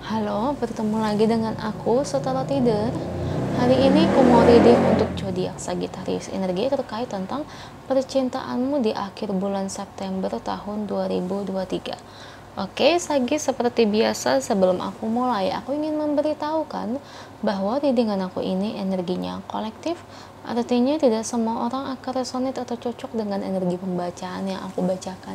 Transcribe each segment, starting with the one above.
Halo, bertemu lagi dengan aku setelah tidur. Hari ini aku mau reading untuk zodiak Sagittarius, energi terkait tentang percintaanmu di akhir bulan September tahun 2023. Oke, Sagit, seperti biasa sebelum aku mulai, aku ingin memberitahukan bahwa readingan aku ini energinya kolektif, artinya tidak semua orang akan resonate atau cocok dengan energi pembacaan yang aku bacakan.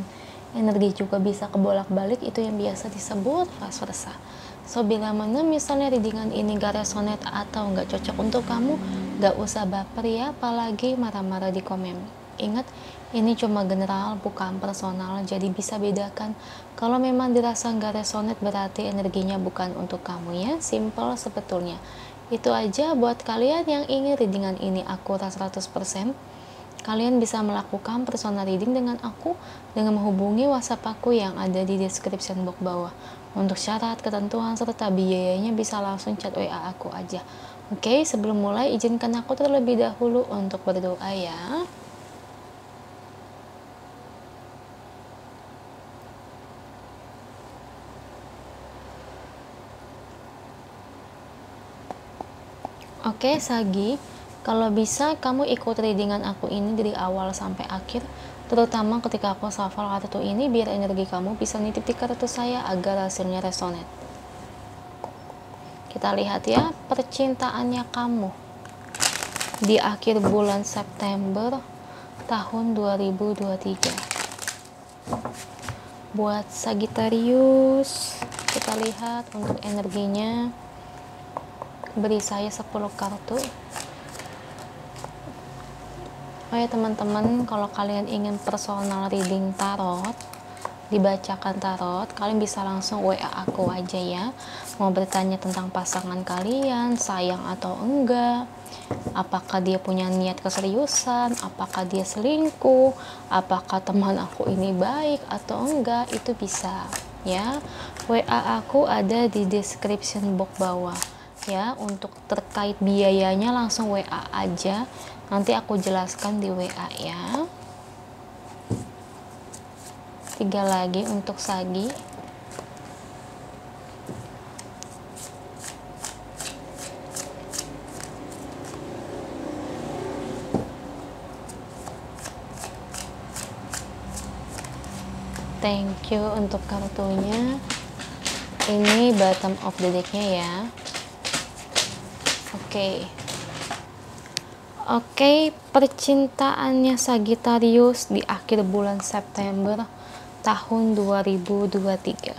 Energi juga bisa kebolak-balik, itu yang biasa disebut vice versa. So, bila mana misalnya readingan ini gak resonate atau gak cocok untuk kamu, gak usah baper ya, apalagi marah-marah di komen. Ingat, ini cuma general, bukan personal, jadi bisa bedakan. Kalau memang dirasa gak resonate, berarti energinya bukan untuk kamu ya, simple sebetulnya. Itu aja buat kalian yang ingin readingan ini akurat 100%. Kalian bisa melakukan personal reading dengan aku dengan menghubungi WhatsApp aku yang ada di description box bawah. Untuk syarat, ketentuan, serta biayanya bisa langsung chat WA aku aja. Oke, sebelum mulai izinkan aku terlebih dahulu untuk berdoa ya. Oke, Sagi, kalau bisa kamu ikut readingan aku ini dari awal sampai akhir, terutama ketika aku hafal kartu ini biar energi kamu bisa nitip di kartu saya agar hasilnya resonate. Kita lihat ya percintaannya kamu di akhir bulan September tahun 2023. Buat Sagittarius, kita lihat untuk energinya. Beri saya 10 kartu. Oh ya teman-teman, kalau kalian ingin personal reading tarot, dibacakan tarot, kalian bisa langsung WA aku aja ya. Mau bertanya tentang pasangan kalian, sayang atau enggak, apakah dia punya niat keseriusan, apakah dia selingkuh, apakah teman aku ini baik atau enggak, itu bisa ya. WA aku ada di description box bawah ya. Untuk terkait biayanya langsung WA aja, nanti aku jelaskan di WA ya. 3 lagi untuk Sagi. Thank you untuk kartunya. Ini bottom of the decknya ya. Oke, percintaannya Sagittarius di akhir bulan September tahun 2023.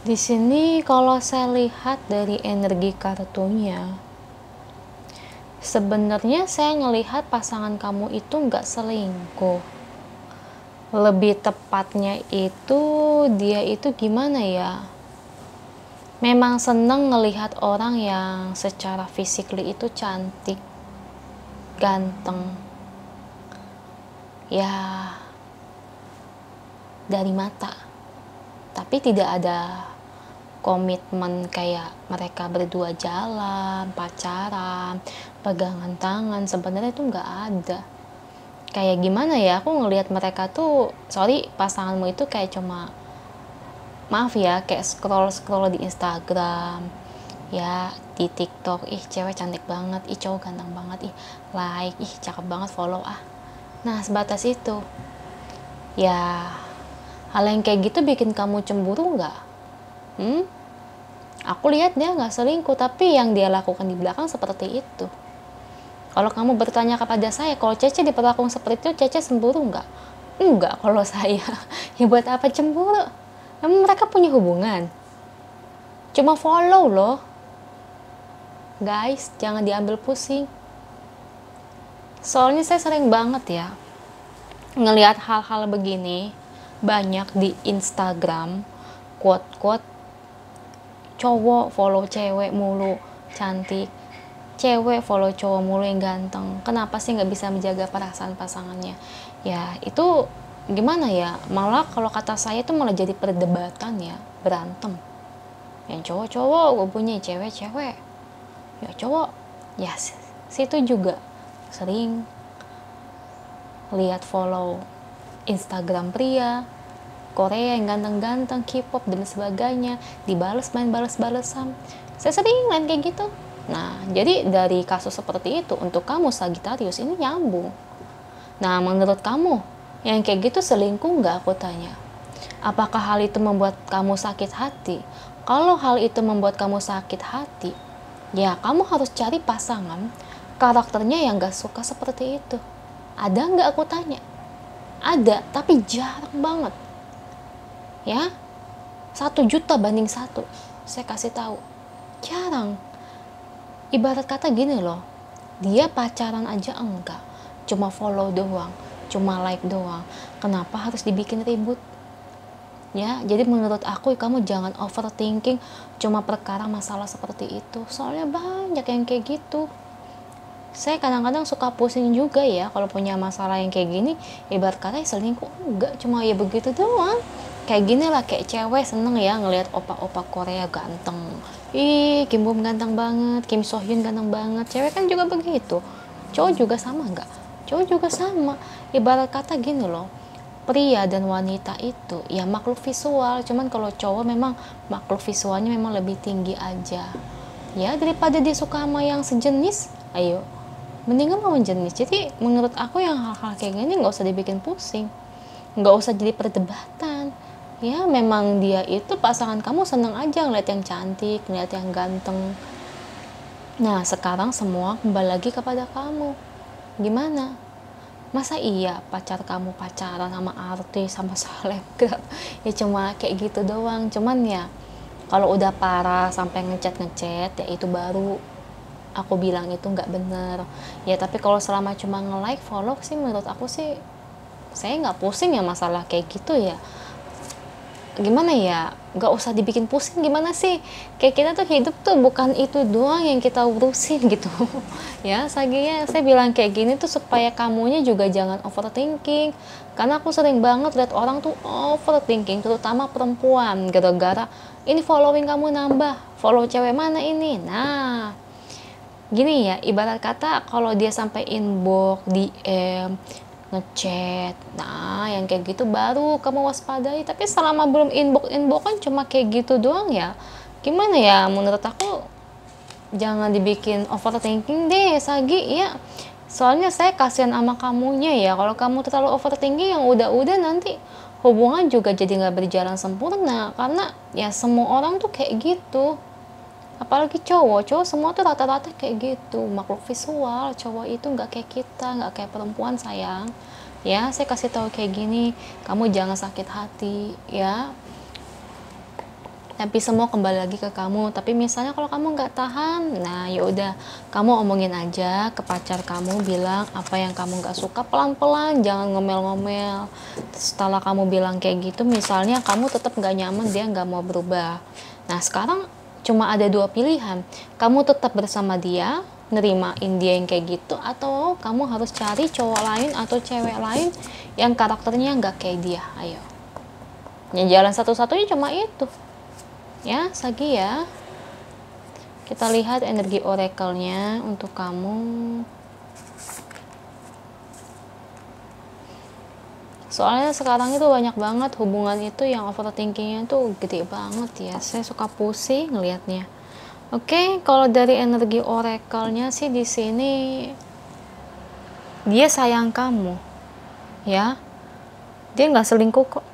Di sini kalau saya lihat dari energi kartunya, sebenarnya saya ngelihat pasangan kamu itu nggak selingkuh. Lebih tepatnya itu dia itu gimana ya? Memang seneng ngelihat orang yang secara physically itu cantik, ganteng. Ya, dari mata. Tapi tidak ada komitmen kayak mereka berdua jalan, pacaran, pegangan tangan, sebenarnya itu nggak ada. Kayak gimana ya, aku ngelihat mereka tuh, sorry, pasanganmu itu kayak cuma, maaf ya, kayak scroll di Instagram ya, di TikTok, ih cewek cantik banget, ih cowok ganteng banget, ih like, ih cakep banget, follow ah. Nah, sebatas itu ya. Hal yang kayak gitu bikin kamu cemburu nggak? Aku lihat dia nggak selingkuh, tapi yang dia lakukan di belakang seperti itu. Kalau kamu bertanya kepada saya, kalau Cece diperlakukan seperti itu, Cece cemburu nggak? Enggak, kalau saya. Ya buat apa cemburu? Emang mereka punya hubungan? Cuma follow loh. Guys, jangan diambil pusing. Soalnya saya sering banget ya ngelihat hal-hal begini banyak di Instagram, quote-quote cowok follow cewek mulu cantik, cewek follow cowok mulu yang ganteng. Kenapa sih nggak bisa menjaga perasaan pasangannya? Ya itu gimana ya, malah kalau kata saya itu malah jadi perdebatan ya, berantem. Yang cowok-cowok gue punya, cewek-cewek ya cowok ya situ juga sering lihat follow Instagram pria, Korea yang ganteng-ganteng, K-pop dan sebagainya, dibales main bales-balesan. Saya sering main kayak gitu. Nah, jadi dari kasus seperti itu untuk kamu Sagittarius ini nyambung. Nah, menurut kamu yang kayak gitu selingkuh nggak, aku tanya? Apakah hal itu membuat kamu sakit hati? Kalau hal itu membuat kamu sakit hati, ya kamu harus cari pasangan karakternya yang gak suka seperti itu. Ada nggak, aku tanya? Ada, tapi jarang banget. Ya, 1 juta banding 1. Saya kasih tahu, jarang. Ibarat kata gini loh, dia pacaran aja enggak, cuma follow doang, cuma like doang. Kenapa harus dibikin ribut? Ya, jadi menurut aku kamu jangan overthinking cuma perkara masalah seperti itu. Soalnya banyak yang kayak gitu. Saya kadang-kadang suka pusing juga ya kalau punya masalah yang kayak gini. Ibarat kata selingkuh enggak, cuma ya begitu doang. Kayak gini lah, kayak cewek seneng ya ngelihat opa-opa Korea ganteng. Ih, Kim Bum ganteng banget, Kim So Hyun ganteng banget. Cewek kan juga begitu. Cowok juga sama enggak? Cowok juga sama. Ibarat kata gini loh, pria dan wanita itu ya makhluk visual, cuman kalau cowok memang makhluk visualnya memang lebih tinggi aja. Ya, daripada dia suka sama yang sejenis, ayo mendingan lawan jenis. Jadi menurut aku yang hal-hal kayak gini nggak usah dibikin pusing, nggak usah jadi perdebatan. Ya memang dia itu pasangan kamu, seneng aja ngeliat yang cantik, ngeliat yang ganteng. Nah sekarang semua kembali lagi kepada kamu, gimana? Masa iya pacar kamu pacaran sama artis, sama selebgram? Ya cuma kayak gitu doang. Cuman ya kalau udah parah sampai ngechat ya itu baru aku bilang itu nggak bener. Ya tapi kalau selama cuma nge-like, follow sih menurut aku sih saya nggak pusing ya masalah kayak gitu ya. Gimana ya, nggak usah dibikin pusing. Gimana sih, kayak kita tuh hidup tuh bukan itu doang yang kita urusin gitu. Ya saya bilang kayak gini tuh supaya kamunya juga jangan overthinking, karena aku sering banget lihat orang tuh overthinking, terutama perempuan, gara-gara ini following kamu nambah, follow cewek mana ini. Nah gini ya, ibarat kata kalau dia sampai inbox, DM, ngechat, nah yang kayak gitu baru kamu waspadai. Tapi selama belum inbox kan cuma kayak gitu doang ya, gimana ya, menurut aku jangan dibikin overthinking deh Sagi ya. Soalnya saya kasihan sama kamunya ya, kalau kamu terlalu overthinking yang udah-udah nanti hubungan juga jadi nggak berjalan sempurna, karena ya semua orang tuh kayak gitu. Apalagi cowok semua tuh rata-rata kayak gitu, makhluk visual. Cowok itu nggak kayak kita, nggak kayak perempuan sayang. Ya saya kasih tahu kayak gini, kamu jangan sakit hati ya, tapi semua kembali lagi ke kamu. Tapi misalnya kalau kamu nggak tahan, nah ya udah kamu omongin aja ke pacar kamu, bilang apa yang kamu nggak suka pelan-pelan, jangan ngomel-ngomel. Setelah kamu bilang kayak gitu, misalnya kamu tetap nggak nyaman, dia nggak mau berubah, nah sekarang cuma ada 2 pilihan, kamu tetap bersama dia, nerimain dia yang kayak gitu, atau kamu harus cari cowok lain atau cewek lain yang karakternya nggak kayak dia. Ayo, ya jalan satu-satunya cuma itu ya Sagi ya. Kita lihat energi oracle-nya untuk kamu. Soalnya sekarang itu banyak banget hubungan itu yang overthinkingnya tuh gede banget ya. Saya suka pusing ngelihatnya. Oke, kalau dari energi oracle-nya sih di sini dia sayang kamu, ya. Dia nggak selingkuh kok,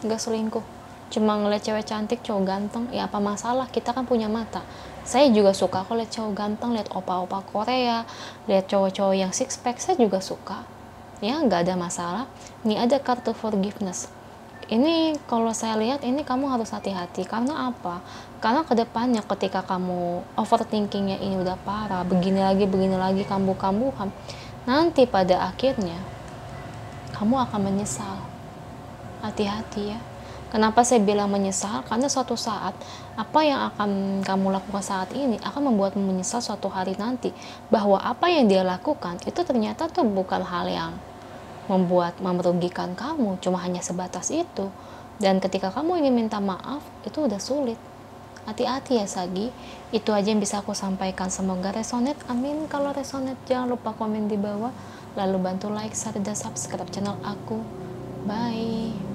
nggak selingkuh. Cuma ngeliat cewek cantik, cowok ganteng, ya apa masalah? Kita kan punya mata. Saya juga suka kok lihat cowok ganteng, lihat opa-opa Korea, lihat cowok-cowok yang six pack, saya juga suka. Ya nggak ada masalah. Ini ada kartu forgiveness. Ini kalau saya lihat ini kamu harus hati-hati. Karena apa? Karena kedepannya ketika kamu overthinkingnya ini udah parah, begini lagi kambuh-kambuhan, nanti pada akhirnya kamu akan menyesal. Hati-hati ya. Kenapa saya bilang menyesal? Karena suatu saat apa yang akan kamu lakukan saat ini akan membuatmu menyesal suatu hari nanti, bahwa apa yang dia lakukan itu ternyata tuh bukan hal yang merugikan kamu, cuma hanya sebatas itu. Dan ketika kamu ingin minta maaf, itu udah sulit. Hati-hati ya Sagi. Itu aja yang bisa aku sampaikan. Semoga resonate. Amin. Kalau resonate jangan lupa komen di bawah, lalu bantu like, share, dan subscribe channel aku. Bye.